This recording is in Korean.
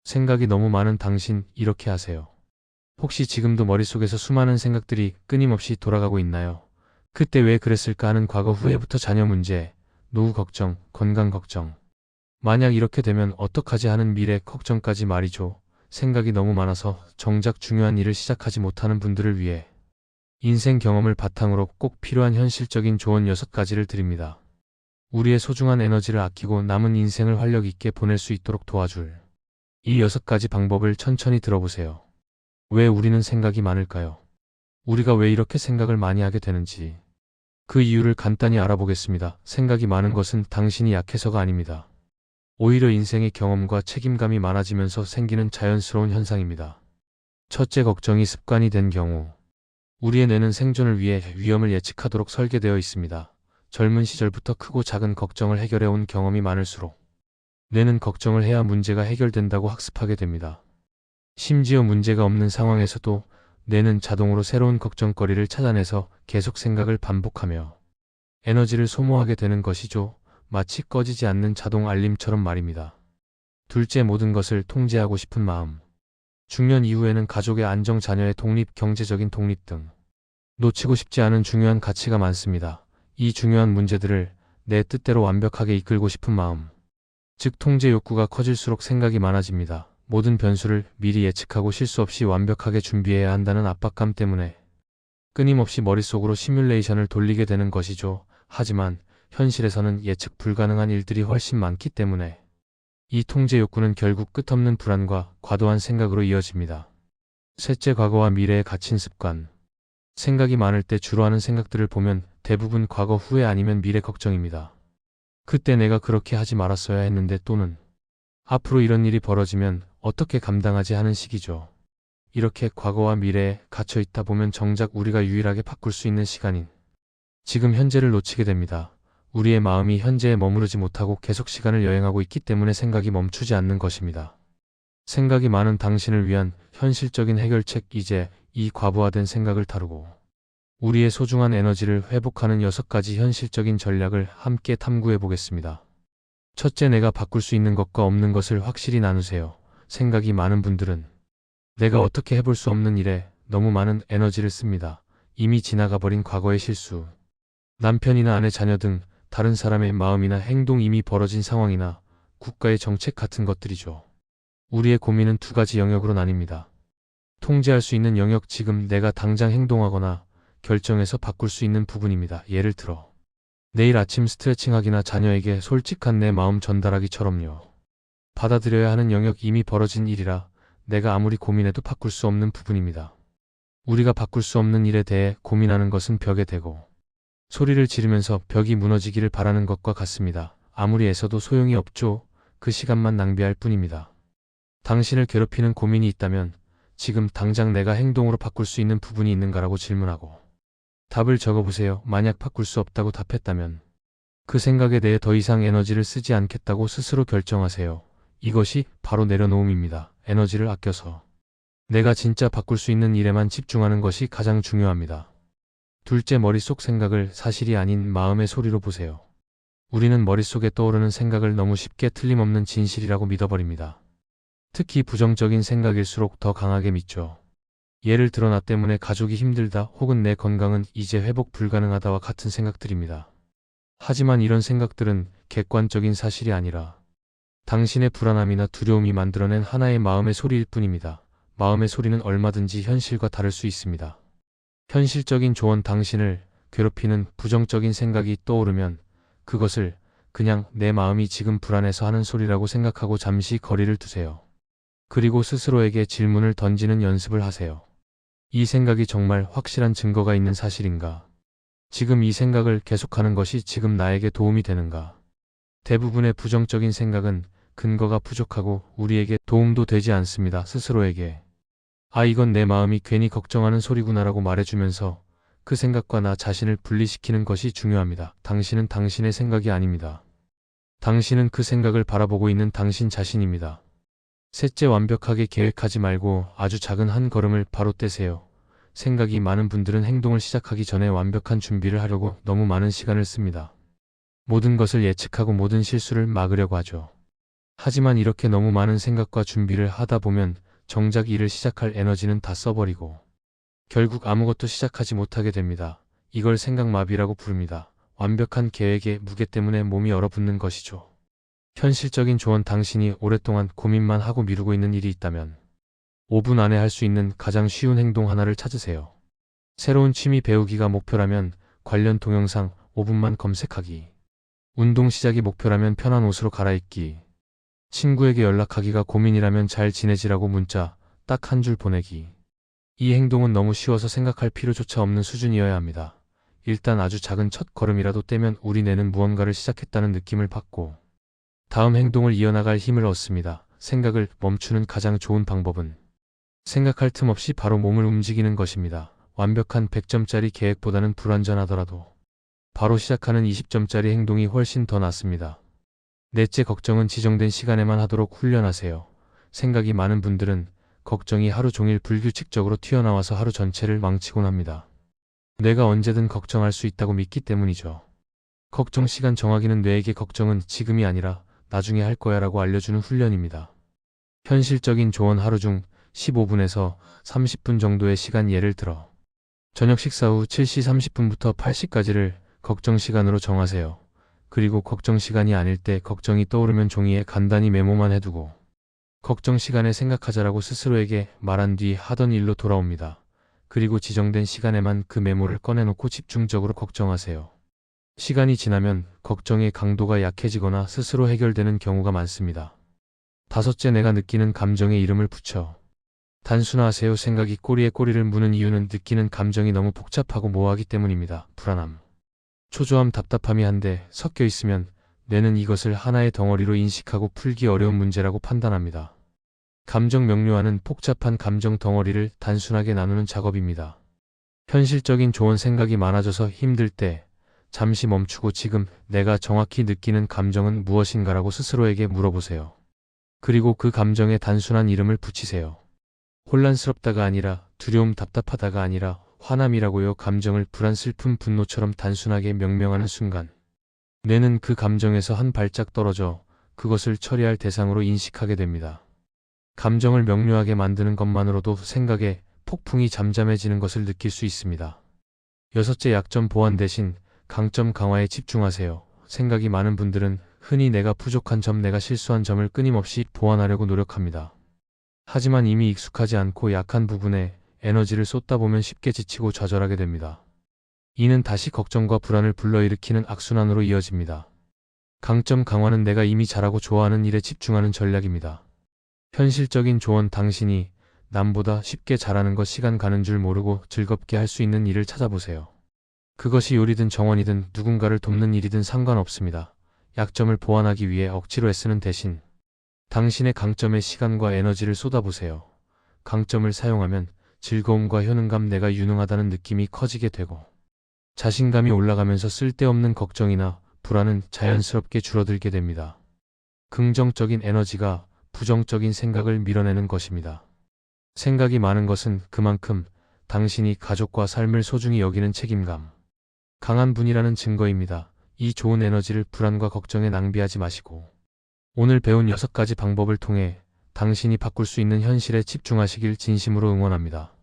생각이 너무 많은 당신, 이렇게 하세요. 혹시 지금도 머릿속에서 수많은 생각들이 끊임없이 돌아가고 있나요? 그때 왜 그랬을까 하는 과거 후회부터 자녀 문제, 노후 걱정, 건강 걱정. 만약 이렇게 되면 어떡하지 하는 미래 걱정까지 말이죠. 생각이 너무 많아서 정작 중요한 일을 시작하지 못하는 분들을 위해 인생 경험을 바탕으로 꼭 필요한 현실적인 조언 6가지를 드립니다. 우리의 소중한 에너지를 아끼고 남은 인생을 활력 있게 보낼 수 있도록 도와줄 이 6가지 방법을 천천히 들어보세요. 왜 우리는 생각이 많을까요? 우리가 왜 이렇게 생각을 많이 하게 되는지 그 이유를 간단히 알아보겠습니다. 생각이 많은 것은 당신이 약해서가 아닙니다. 오히려 인생의 경험과 책임감이 많아지면서 생기는 자연스러운 현상입니다. 첫째, 걱정이 습관이 된 경우. 우리의 뇌는 생존을 위해 위험을 예측하도록 설계되어 있습니다. 젊은 시절부터 크고 작은 걱정을 해결해온 경험이 많을수록 뇌는 걱정을 해야 문제가 해결된다고 학습하게 됩니다. 심지어 문제가 없는 상황에서도 뇌는 자동으로 새로운 걱정거리를 찾아내서 계속 생각을 반복하며 에너지를 소모하게 되는 것이죠. 마치 꺼지지 않는 자동 알림처럼 말입니다. 둘째, 모든 것을 통제하고 싶은 마음. 중년 이후에는 가족의 안정, 자녀의 독립, 경제적인 독립 등 놓치고 싶지 않은 중요한 가치가 많습니다. 이 중요한 문제들을 내 뜻대로 완벽하게 이끌고 싶은 마음, 즉 통제 욕구가 커질수록 생각이 많아집니다. 모든 변수를 미리 예측하고 실수 없이 완벽하게 준비해야 한다는 압박감 때문에 끊임없이 머릿속으로 시뮬레이션을 돌리게 되는 것이죠. 하지만 현실에서는 예측 불가능한 일들이 훨씬 많기 때문에 이 통제 욕구는 결국 끝없는 불안과 과도한 생각으로 이어집니다. 셋째, 과거와 미래에 갇힌 습관. 생각이 많을 때 주로 하는 생각들을 보면 대부분 과거 후회 아니면 미래 걱정입니다. 그때 내가 그렇게 하지 말았어야 했는데, 또는 앞으로 이런 일이 벌어지면 어떻게 감당하지 하는 식이죠. 이렇게 과거와 미래에 갇혀 있다 보면 정작 우리가 유일하게 바꿀 수 있는 시간인 지금 현재를 놓치게 됩니다. 우리의 마음이 현재에 머무르지 못하고 계속 시간을 여행하고 있기 때문에 생각이 멈추지 않는 것입니다. 생각이 많은 당신을 위한 현실적인 해결책, 이제 이 과부하된 생각을 다루고 우리의 소중한 에너지를 회복하는 6가지 현실적인 전략을 함께 탐구해 보겠습니다. 첫째, 내가 바꿀 수 있는 것과 없는 것을 확실히 나누세요. 생각이 많은 분들은 내가 어떻게 해볼 수 없는 일에 너무 많은 에너지를 씁니다. 이미 지나가 버린 과거의 실수, 남편이나 아내, 자녀 등 다른 사람의 마음이나 행동, 이미 벌어진 상황이나 국가의 정책 같은 것들이죠. 우리의 고민은 2가지 영역으로 나뉩니다. 통제할 수 있는 영역, 지금 내가 당장 행동하거나 결정해서 바꿀 수 있는 부분입니다. 예를 들어 내일 아침 스트레칭하기나 자녀에게 솔직한 내 마음 전달하기처럼요. 받아들여야 하는 영역, 이미 벌어진 일이라 내가 아무리 고민해도 바꿀 수 없는 부분입니다. 우리가 바꿀 수 없는 일에 대해 고민하는 것은 벽에 대고 소리를 지르면서 벽이 무너지기를 바라는 것과 같습니다. 아무리 애써도 소용이 없죠. 그 시간만 낭비할 뿐입니다. 당신을 괴롭히는 고민이 있다면 지금 당장 내가 행동으로 바꿀 수 있는 부분이 있는가라고 질문하고 답을 적어보세요. 만약 바꿀 수 없다고 답했다면 그 생각에 대해 더 이상 에너지를 쓰지 않겠다고 스스로 결정하세요. 이것이 바로 내려놓음입니다. 에너지를 아껴서 내가 진짜 바꿀 수 있는 일에만 집중하는 것이 가장 중요합니다. 둘째, 머릿속 생각을 사실이 아닌 마음의 소리로 보세요. 우리는 머릿속에 떠오르는 생각을 너무 쉽게 틀림없는 진실이라고 믿어버립니다. 특히 부정적인 생각일수록 더 강하게 믿죠. 예를 들어 나 때문에 가족이 힘들다, 혹은 내 건강은 이제 회복 불가능하다와 같은 생각들입니다. 하지만 이런 생각들은 객관적인 사실이 아니라 당신의 불안함이나 두려움이 만들어낸 하나의 마음의 소리일 뿐입니다. 마음의 소리는 얼마든지 현실과 다를 수 있습니다. 현실적인 조언, 당신을 괴롭히는 부정적인 생각이 떠오르면 그것을 그냥 내 마음이 지금 불안해서 하는 소리라고 생각하고 잠시 거리를 두세요. 그리고 스스로에게 질문을 던지는 연습을 하세요. 이 생각이 정말 확실한 증거가 있는 사실인가? 지금 이 생각을 계속하는 것이 지금 나에게 도움이 되는가? 대부분의 부정적인 생각은 근거가 부족하고 우리에게 도움도 되지 않습니다. 스스로에게 이건 내 마음이 괜히 걱정하는 소리구나라고 말해주면서 그 생각과 나 자신을 분리시키는 것이 중요합니다. 당신은 당신의 생각이 아닙니다. 당신은 그 생각을 바라보고 있는 당신 자신입니다. 셋째, 완벽하게 계획하지 말고 아주 작은 한 걸음을 바로 떼세요. 생각이 많은 분들은 행동을 시작하기 전에 완벽한 준비를 하려고 너무 많은 시간을 씁니다. 모든 것을 예측하고 모든 실수를 막으려고 하죠. 하지만 이렇게 너무 많은 생각과 준비를 하다 보면 정작 일을 시작할 에너지는 다 써버리고 결국 아무것도 시작하지 못하게 됩니다. 이걸 생각마비라고 부릅니다. 완벽한 계획의 무게 때문에 몸이 얼어붙는 것이죠. 현실적인 조언: 당신이 오랫동안 고민만 하고 미루고 있는 일이 있다면 5분 안에 할 수 있는 가장 쉬운 행동 하나를 찾으세요. 새로운 취미 배우기가 목표라면 관련 동영상 5분만 검색하기. 운동 시작이 목표라면 편한 옷으로 갈아입기. 친구에게 연락하기가 고민이라면 잘 지내지라고 문자 딱 한 줄 보내기. 이 행동은 너무 쉬워서 생각할 필요조차 없는 수준이어야 합니다. 일단 아주 작은 첫 걸음이라도 떼면 우리 뇌는 무언가를 시작했다는 느낌을 받고 다음 행동을 이어나갈 힘을 얻습니다. 생각을 멈추는 가장 좋은 방법은 생각할 틈 없이 바로 몸을 움직이는 것입니다. 완벽한 100점짜리 계획보다는 불완전하더라도 바로 시작하는 20점짜리 행동이 훨씬 더 낫습니다. 넷째, 걱정은 지정된 시간에만 하도록 훈련하세요. 생각이 많은 분들은 걱정이 하루 종일 불규칙적으로 튀어나와서 하루 전체를 망치곤 합니다. 뇌가 언제든 걱정할 수 있다고 믿기 때문이죠. 걱정 시간 정하기는 뇌에게 걱정은 지금이 아니라 나중에 할 거야 라고 알려주는 훈련입니다. 현실적인 조언: 하루 중 15분에서 30분 정도의 시간, 예를 들어 저녁 식사 후 7시 30분부터 8시까지를 걱정 시간으로 정하세요. 그리고 걱정 시간이 아닐 때 걱정이 떠오르면 종이에 간단히 메모만 해두고 걱정 시간에 생각하자라고 스스로에게 말한 뒤 하던 일로 돌아옵니다. 그리고 지정된 시간에만 그 메모를 꺼내놓고 집중적으로 걱정하세요. 시간이 지나면 걱정의 강도가 약해지거나 스스로 해결되는 경우가 많습니다. 다섯째, 내가 느끼는 감정에 이름을 붙여 단순화하세요. 생각이 꼬리에 꼬리를 무는 이유는 느끼는 감정이 너무 복잡하고 모호하기 때문입니다. 불안함, 초조함, 답답함이 한데 섞여 있으면 뇌는 이것을 하나의 덩어리로 인식하고 풀기 어려운 문제라고 판단합니다. 감정 명료화는 복잡한 감정 덩어리를 단순하게 나누는 작업입니다. 현실적인 조언: 생각이 많아져서 힘들 때 잠시 멈추고 지금 내가 정확히 느끼는 감정은 무엇인가라고 스스로에게 물어보세요. 그리고 그 감정에 단순한 이름을 붙이세요. 혼란스럽다가 아니라 두려움, 답답하다가 아니라 화남이라고요. 감정을 불안, 슬픔, 분노처럼 단순하게 명명하는 순간 뇌는 그 감정에서 한 발짝 떨어져 그것을 처리할 대상으로 인식하게 됩니다. 감정을 명료하게 만드는 것만으로도 생각의 폭풍이 잠잠해지는 것을 느낄 수 있습니다. 여섯째, 약점 보완 대신 강점 강화에 집중하세요. 생각이 많은 분들은 흔히 내가 부족한 점, 내가 실수한 점을 끊임없이 보완하려고 노력합니다. 하지만 이미 익숙하지 않고 약한 부분에 에너지를 쏟다 보면 쉽게 지치고 좌절하게 됩니다. 이는 다시 걱정과 불안을 불러일으키는 악순환으로 이어집니다. 강점 강화는 내가 이미 잘하고 좋아하는 일에 집중하는 전략입니다. 현실적인 조언: 당신이 남보다 쉽게 잘하는 것, 시간 가는 줄 모르고 즐겁게 할 수 있는 일을 찾아보세요. 그것이 요리든 정원이든 누군가를 돕는 일이든 상관없습니다. 약점을 보완하기 위해 억지로 애쓰는 대신 당신의 강점에 시간과 에너지를 쏟아보세요. 강점을 사용하면 즐거움과 효능감, 내가 유능하다는 느낌이 커지게 되고 자신감이 올라가면서 쓸데없는 걱정이나 불안은 자연스럽게 줄어들게 됩니다. 긍정적인 에너지가 부정적인 생각을 밀어내는 것입니다. 생각이 많은 것은 그만큼 당신이 가족과 삶을 소중히 여기는 책임감, 강한 분이라는 증거입니다. 이 좋은 에너지를 불안과 걱정에 낭비하지 마시고 오늘 배운 6가지 방법을 통해 당신이 바꿀 수 있는 현실에 집중하시길 진심으로 응원합니다.